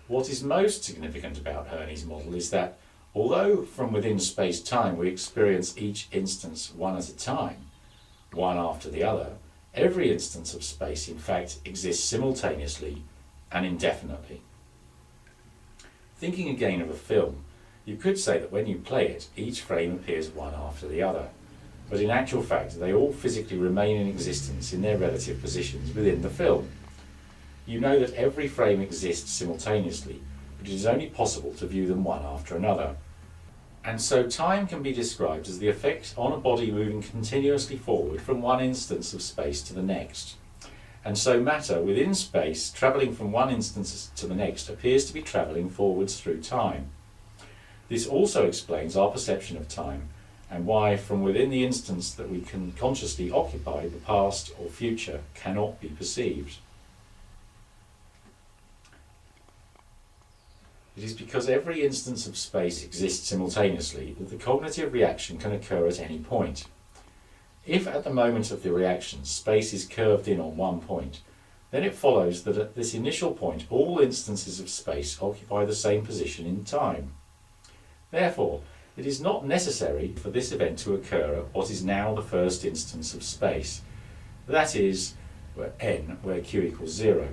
What is most significant about Hearney's model is that, although from within space-time we experience each instance one at a time, one after the other, every instance of space in fact exists simultaneously and indefinitely. Thinking again of a film, you could say that when you play it, each frame appears one after the other, but in actual fact they all physically remain in existence in their relative positions within the film. You know that every frame exists simultaneously, but it is only possible to view them one after another. And so time can be described as the effect on a body moving continuously forward from one instance of space to the next. And so matter within space, travelling from one instance to the next, appears to be travelling forwards through time. This also explains our perception of time, and why from within the instance that we can consciously occupy, the past or future cannot be perceived. It is because every instance of space exists simultaneously that the cognitive reaction can occur at any point. If at the moment of the reaction space is curved in on one point, then it follows that at this initial point all instances of space occupy the same position in time. Therefore, it is not necessary for this event to occur at what is now the first instance of space, that is, where q equals 0.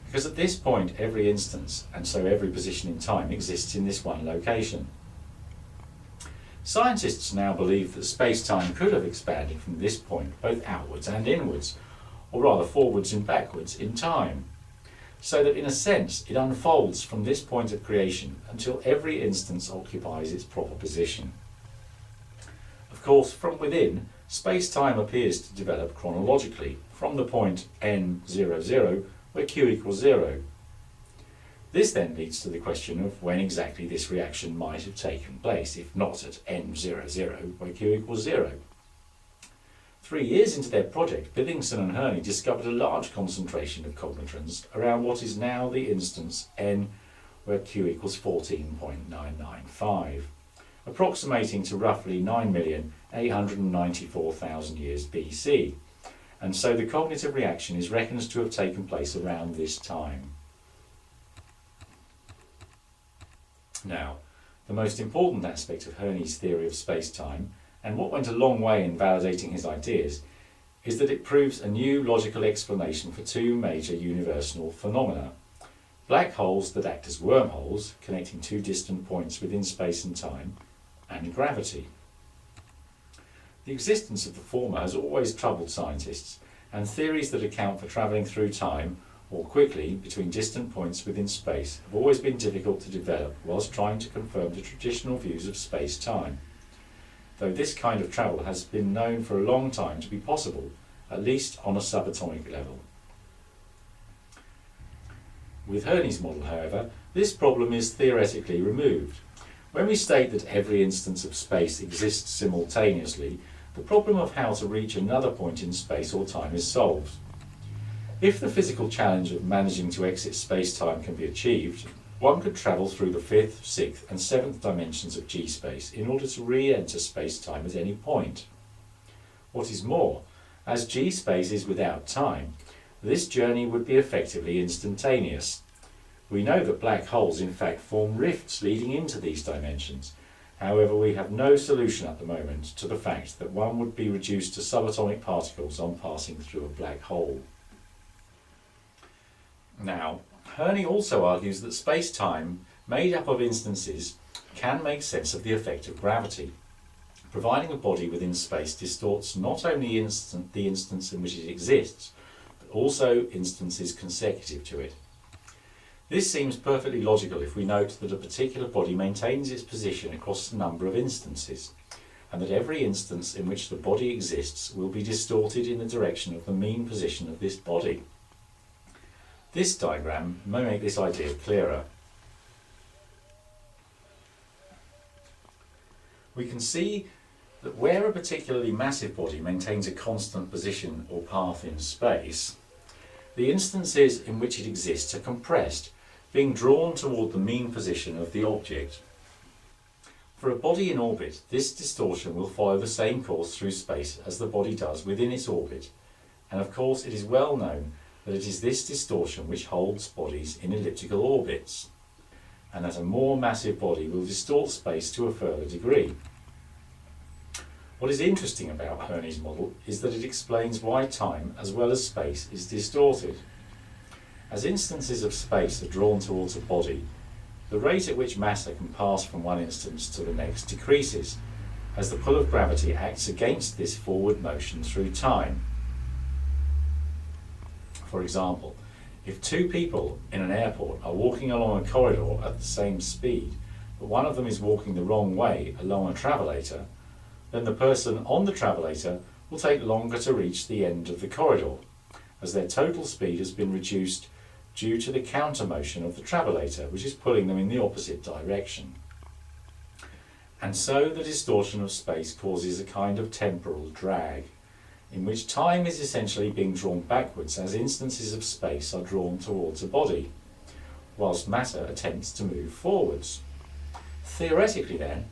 Because at this point every instance, and so every position in time, exists in this one location. Scientists now believe that space-time could have expanded from this point both outwards and inwards, or rather forwards and backwards in time, so that in a sense it unfolds from this point of creation until every instance occupies its proper position. Of course, from within, space-time appears to develop chronologically from the point n00 where q equals 0. This then leads to the question of when exactly this reaction might have taken place, if not at n00 where q equals 0. 3 years into their project, Bythingson-Hearney discovered a large concentration of cognitrons around what is now the instance n where q equals 14.995, approximating to roughly 9,894,000 years BC. And so the cognitive reaction is reckoned to have taken place around this time. Now, the most important aspect of Hearney's theory of space-time, and what went a long way in validating his ideas, is that it proves a new logical explanation for two major universal phenomena: black holes that act as wormholes, connecting two distant points within space and time, and gravity. The existence of the former has always troubled scientists, and theories that account for travelling through time, or quickly, between distant points within space have always been difficult to develop whilst trying to confirm the traditional views of space-time, though this kind of travel has been known for a long time to be possible, at least on a subatomic level. With Hearney's model, however, this problem is theoretically removed. When we state that every instance of space exists simultaneously, the problem of how to reach another point in space or time is solved. If the physical challenge of managing to exit space-time can be achieved, one could travel through the 5th, 6th and 7th dimensions of g-space in order to re-enter space-time at any point. What is more, as g-space is without time, this journey would be effectively instantaneous. We know that black holes in fact form rifts leading into these dimensions. However, we have no solution at the moment to the fact that one would be reduced to subatomic particles on passing through a black hole. Now, Hearney also argues that space-time, made up of instances, can make sense of the effect of gravity, providing a body within space distorts not only the instance in which it exists, but also instances consecutive to it. This seems perfectly logical if we note that a particular body maintains its position across a number of instances, and that every instance in which the body exists will be distorted in the direction of the mean position of this body. This diagram may make this idea clearer. We can see that where a particularly massive body maintains a constant position or path in space, the instances in which it exists are compressed, being drawn toward the mean position of the object. For a body in orbit, this distortion will follow the same course through space as the body does within its orbit, and of course it is well known that it is this distortion which holds bodies in elliptical orbits, and that a more massive body will distort space to a further degree. What is interesting about Hearney's model is that it explains why time as well as space is distorted. As instances of space are drawn towards a body, the rate at which matter can pass from one instance to the next decreases, as the pull of gravity acts against this forward motion through time. For example, if two people in an airport are walking along a corridor at the same speed, but one of them is walking the wrong way along a travelator, then the person on the travelator will take longer to reach the end of the corridor, as their total speed has been reduced due to the counter motion of the travelator, which is pulling them in the opposite direction. And so the distortion of space causes a kind of temporal drag, in which time is essentially being drawn backwards as instances of space are drawn towards a body, whilst matter attempts to move forwards. Theoretically then,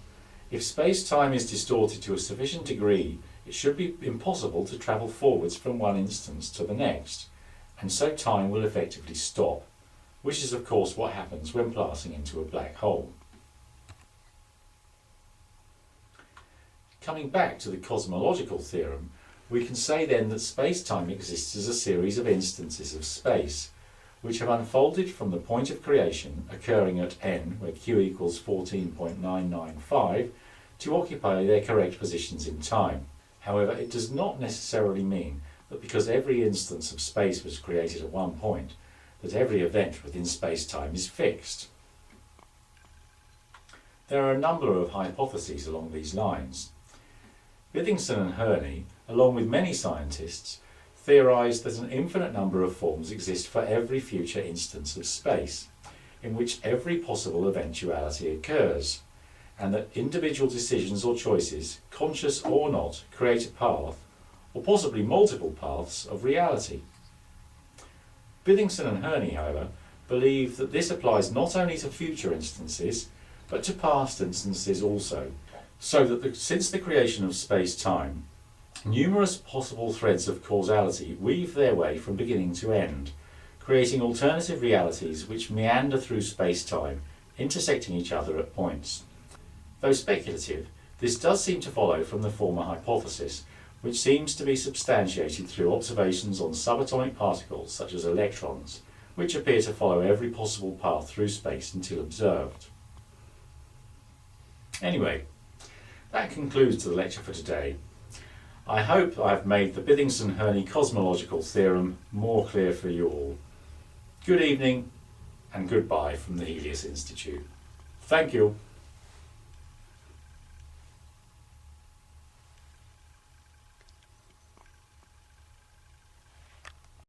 if space-time is distorted to a sufficient degree, it should be impossible to travel forwards from one instance to the next, and so time will effectively stop, which is of course what happens when passing into a black hole. Coming back to the cosmological theorem, we can say then that space-time exists as a series of instances of space, which have unfolded from the point of creation occurring at n, where q equals 14.995, to occupy their correct positions in time. However, it does not necessarily mean that because every instance of space was created at one point, that every event within space-time is fixed. There are a number of hypotheses along these lines. Bythingson-Hearney, along with many scientists, theorized that an infinite number of forms exist for every future instance of space, in which every possible eventuality occurs, and that individual decisions or choices, conscious or not, create a path, or possibly multiple paths, of reality. Bythingson-Hearney, however, believe that this applies not only to future instances, but to past instances also, so that since the creation of space-time, numerous possible threads of causality weave their way from beginning to end, creating alternative realities which meander through space-time, intersecting each other at points. Though speculative, this does seem to follow from the former hypothesis, which seems to be substantiated through observations on subatomic particles such as electrons, which appear to follow every possible path through space until observed. Anyway, that concludes the lecture for today. I hope I've made the Bythingson-Hearney Cosmological Theorem more clear for you all. Good evening and goodbye from the Helios Institute. Thank you.